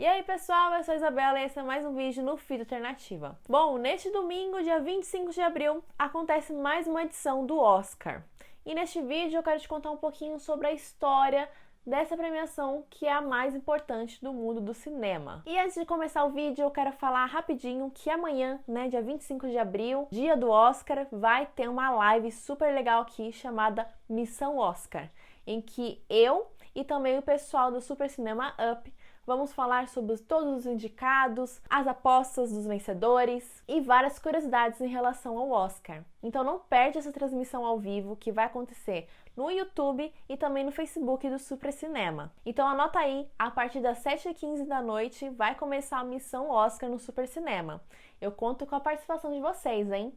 E aí pessoal, eu sou a Isabela e esse é mais um vídeo no Feed Alternativa. Bom, neste domingo, dia 25 de abril, acontece mais uma edição do Oscar. E neste vídeo eu quero te contar um pouquinho sobre a história dessa premiação que é a mais importante do mundo do cinema. E antes de começar o vídeo, eu quero falar rapidinho que amanhã, dia 25 de abril, dia do Oscar, vai ter uma live super legal aqui chamada Missão Oscar, em que eu e também o pessoal do Super Cinema Up vamos falar sobre todos os indicados, as apostas dos vencedores e várias curiosidades em relação ao Oscar. Então não perde essa transmissão ao vivo que vai acontecer no YouTube e também no Facebook do Super Cinema. Então anota aí, a partir das 7h15 da noite vai começar a Missão Oscar no Super Cinema. Eu conto com a participação de vocês, hein?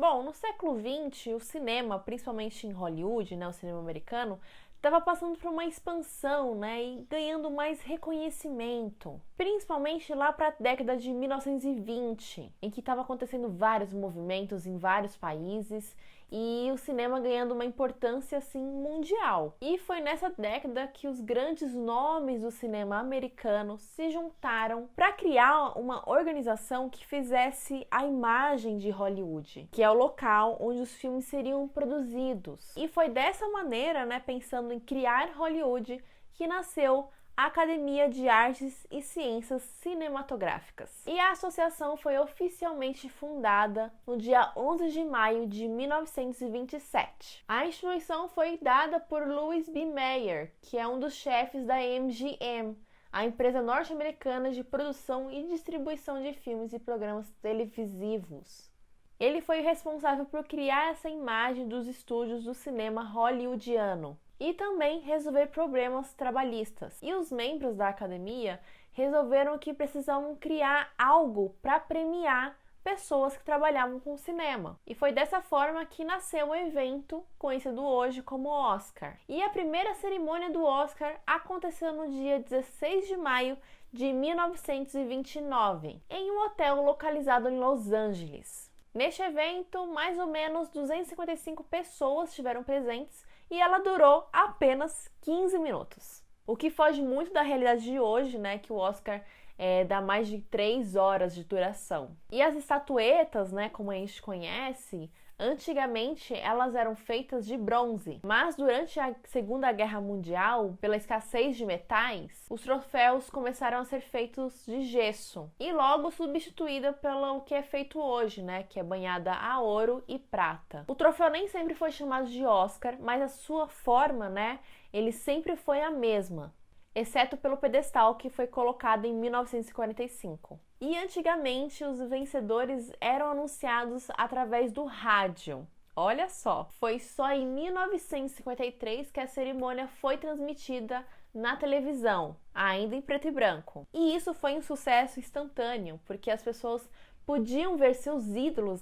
Bom, no século XX, o cinema, principalmente em Hollywood, o cinema americano, estava passando por uma expansão, e ganhando mais reconhecimento. Principalmente lá para a década de 1920, em que estava acontecendo vários movimentos em vários países e o cinema ganhando uma importância assim mundial. E foi nessa década que os grandes nomes do cinema americano se juntaram para criar uma organização que fizesse a imagem de Hollywood, que é o local onde os filmes seriam produzidos. E foi dessa maneira, pensando em criar Hollywood, que nasceu a Academia de Artes e Ciências Cinematográficas. E a associação foi oficialmente fundada no dia 11 de maio de 1927. A instituição foi dada por Louis B. Mayer, que é um dos chefes da MGM, a empresa norte-americana de produção e distribuição de filmes e programas televisivos. Ele foi responsável por criar essa imagem dos estúdios do cinema hollywoodiano e também resolver problemas trabalhistas. E os membros da academia resolveram que precisavam criar algo para premiar pessoas que trabalhavam com cinema. E foi dessa forma que nasceu o evento conhecido hoje como Oscar. E a primeira cerimônia do Oscar aconteceu no dia 16 de maio de 1929, em um hotel localizado em Los Angeles. Neste evento, mais ou menos 255 pessoas estiveram presentes e ela durou apenas 15 minutos. O que foge muito da realidade de hoje, que o Oscar dá mais de 3 horas de duração. E as estatuetas, como a gente conhece, antigamente elas eram feitas de bronze, mas durante a Segunda Guerra Mundial, pela escassez de metais, os troféus começaram a ser feitos de gesso e logo substituída pelo que é feito hoje, que é banhada a ouro e prata. O troféu nem sempre foi chamado de Oscar, mas a sua forma, ele sempre foi a mesma, exceto pelo pedestal que foi colocado em 1945. E antigamente os vencedores eram anunciados através do rádio. Olha só, foi só em 1953 que a cerimônia foi transmitida na televisão, ainda em preto e branco. E isso foi um sucesso instantâneo, porque as pessoas podiam ver seus ídolos,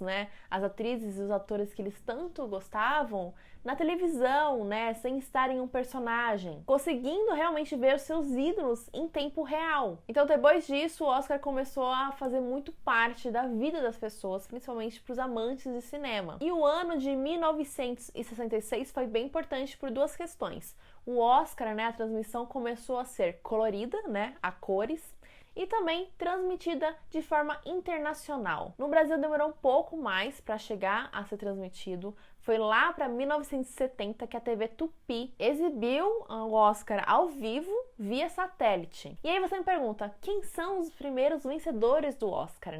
as atrizes e os atores que eles tanto gostavam, na televisão, sem estar em um personagem, conseguindo realmente ver os seus ídolos em tempo real. Então, depois disso, o Oscar começou a fazer muito parte da vida das pessoas, principalmente para os amantes de cinema. E o ano de 1966 foi bem importante por duas questões. O Oscar, a transmissão começou a ser colorida, a cores, e também transmitida de forma internacional. No Brasil demorou um pouco mais para chegar a ser transmitido. Foi lá para 1970 que a TV Tupi exibiu o Oscar ao vivo via satélite. E aí você me pergunta, quem são os primeiros vencedores do Oscar,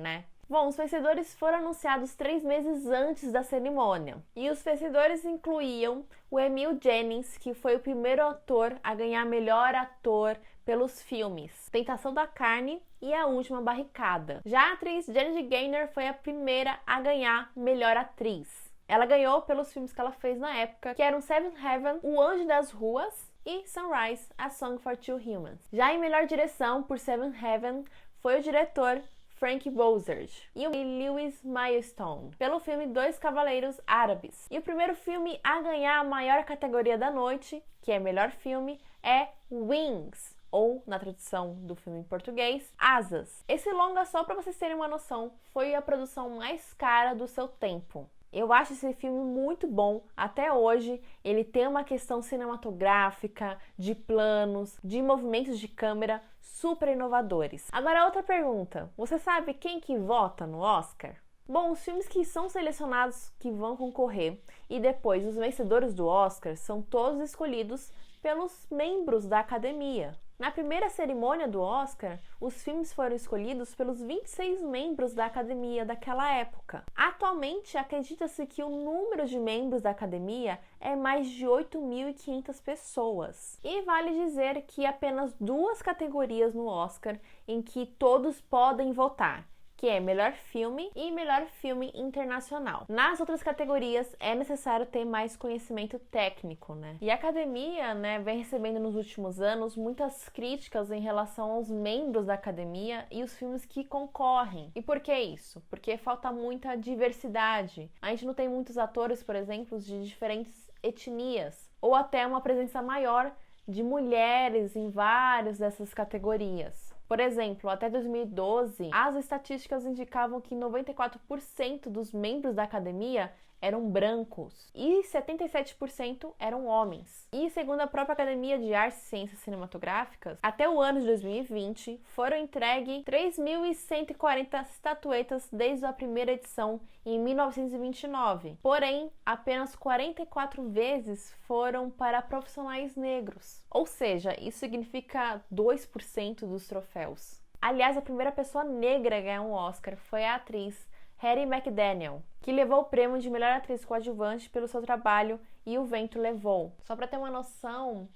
Bom, os vencedores foram anunciados 3 meses antes da cerimônia. E os vencedores incluíam o Emil Jannings, que foi o primeiro ator a ganhar melhor ator pelos filmes Tentação da Carne e A Última Barricada. Já a atriz Janet Gaynor foi a primeira a ganhar melhor atriz. Ela ganhou pelos filmes que ela fez na época, que eram Seventh Heaven, O Anjo das Ruas e Sunrise, A Song for Two Humans. Já em melhor direção por Seventh Heaven foi o diretor Frank Bozard e o Lewis Milestone pelo filme Dois Cavaleiros Árabes. E o primeiro filme a ganhar a maior categoria da noite, que é melhor filme, é Wings, ou, na tradução do filme em português, Asas. Esse longa, só para vocês terem uma noção, foi a produção mais cara do seu tempo. Eu acho esse filme muito bom até hoje. Ele tem uma questão cinematográfica, de planos, de movimentos de câmera super inovadores. Agora, outra pergunta. Você sabe quem que vota no Oscar? Bom, os filmes que são selecionados que vão concorrer e depois os vencedores do Oscar são todos escolhidos pelos membros da academia. Na primeira cerimônia do Oscar, os filmes foram escolhidos pelos 26 membros da academia daquela época. Atualmente, acredita-se que o número de membros da academia é mais de 8.500 pessoas. E vale dizer que apenas 2 categorias no Oscar em que todos podem votar, que é melhor filme e melhor filme internacional. Nas outras categorias é necessário ter mais conhecimento técnico, né? E a academia, vem recebendo nos últimos anos muitas críticas em relação aos membros da academia e os filmes que concorrem. E por que isso? Porque falta muita diversidade. A gente não tem muitos atores, por exemplo, de diferentes etnias, ou até uma presença maior de mulheres em várias dessas categorias. Por exemplo, até 2012, as estatísticas indicavam que 94% dos membros da academia eram brancos e 77% eram homens. E segundo a própria Academia de Artes e Ciências Cinematográficas, até o ano de 2020 foram entregues 3.140 estatuetas desde a primeira edição em 1929. Porém, apenas 44 vezes foram para profissionais negros. Ou seja, isso significa 2% dos troféus. Aliás, a primeira pessoa negra a ganhar um Oscar foi a atriz Hattie McDaniel, que levou o prêmio de melhor atriz coadjuvante pelo seu trabalho E o Vento Levou. Só para ter uma noção,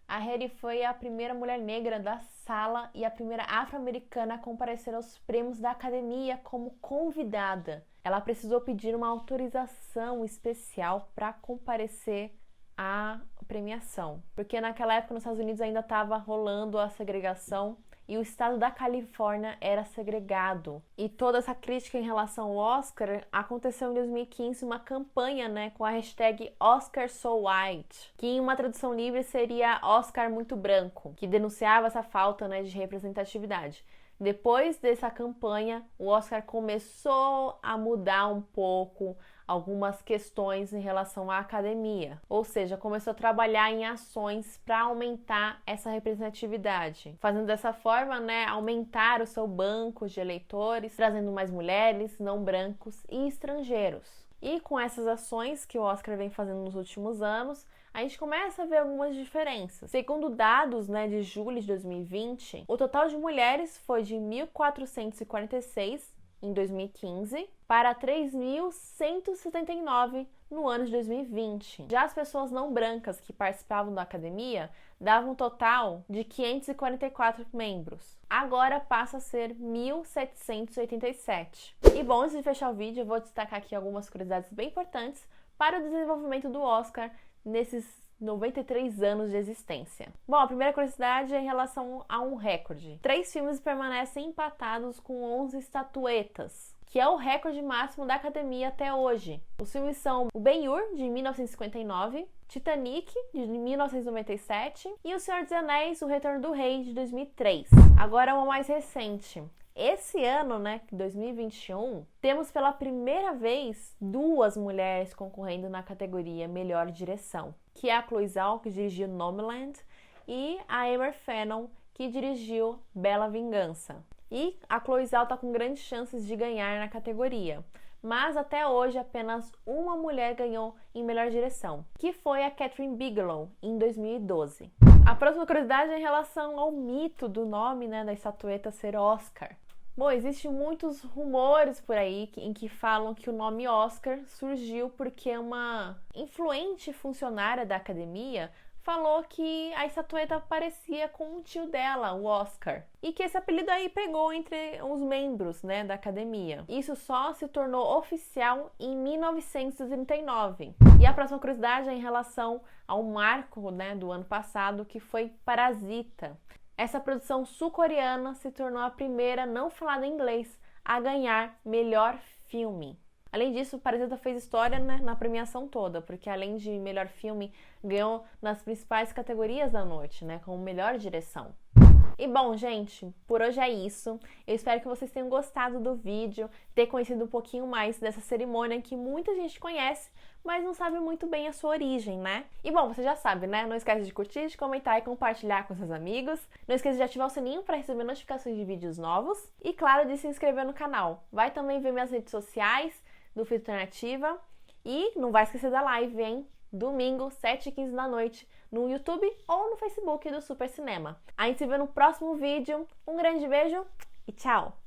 a Hattie foi a primeira mulher negra da sala e a primeira afro-americana a comparecer aos prêmios da academia como convidada. Ela precisou pedir uma autorização especial para comparecer à premiação, porque naquela época nos Estados Unidos ainda estava rolando a segregação e o estado da Califórnia era segregado. E toda essa crítica em relação ao Oscar aconteceu em 2015 uma campanha, com a hashtag Oscar So White, que em uma tradução livre seria Oscar muito branco, que denunciava essa falta, de representatividade. Depois dessa campanha, o Oscar começou a mudar um pouco algumas questões em relação à academia, ou seja, começou a trabalhar em ações para aumentar essa representatividade, fazendo dessa forma, aumentar o seu banco de eleitores, trazendo mais mulheres, não brancos e estrangeiros. E com essas ações que o Oscar vem fazendo nos últimos anos, a gente começa a ver algumas diferenças. Segundo dados, de julho de 2020, o total de mulheres foi de 1.446 em 2015 para 3.179 no ano de 2020. Já as pessoas não brancas que participavam da academia davam um total de 544 membros. Agora passa a ser 1.787. E bom, antes de fechar o vídeo, eu vou destacar aqui algumas curiosidades bem importantes para o desenvolvimento do Oscar nesses 93 anos de existência. Bom, a primeira curiosidade é em relação a um recorde. 3 filmes permanecem empatados com 11 estatuetas, que é o recorde máximo da academia até hoje. Os filmes são o Ben-Hur, de 1959, Titanic, de 1997 e O Senhor dos Anéis, O Retorno do Rei, de 2003. Agora uma mais recente. Esse ano, 2021, temos pela primeira vez 2 mulheres concorrendo na categoria Melhor Direção, que é a Chloe Zhao, que dirigiu Nomadland, e a Emer Fennell, que dirigiu Bela Vingança. E a Chloe Zhao está com grandes chances de ganhar na categoria, mas até hoje apenas uma mulher ganhou em Melhor Direção, que foi a Kathryn Bigelow, em 2012. A próxima curiosidade é em relação ao mito do nome, da estatueta ser Oscar. Bom, existem muitos rumores por aí em que falam que o nome Oscar surgiu porque uma influente funcionária da academia falou que a estatueta parecia com o tio dela, o Oscar, e que esse apelido aí pegou entre os membros, da academia. Isso só se tornou oficial em 1939. E a próxima curiosidade é em relação ao marco, do ano passado, que foi Parasita. Essa produção sul-coreana se tornou a primeira não falada em inglês a ganhar melhor filme. Além disso, Parasita fez história, na premiação toda, porque além de melhor filme, ganhou nas principais categorias da noite, como melhor direção. E bom, gente, por hoje é isso. Eu espero que vocês tenham gostado do vídeo, ter conhecido um pouquinho mais dessa cerimônia que muita gente conhece, mas não sabe muito bem a sua origem, né? E bom, você já sabe, né? Não esquece de curtir, de comentar e compartilhar com seus amigos. Não esqueça de ativar o sininho para receber notificações de vídeos novos. E claro, de se inscrever no canal. Vai também ver minhas redes sociais do Fita Alternativa. E não vai esquecer da live, hein? Domingo, 7h15 da noite, no YouTube ou no Facebook do Super Cinema. A gente se vê no próximo vídeo. Um grande beijo e tchau!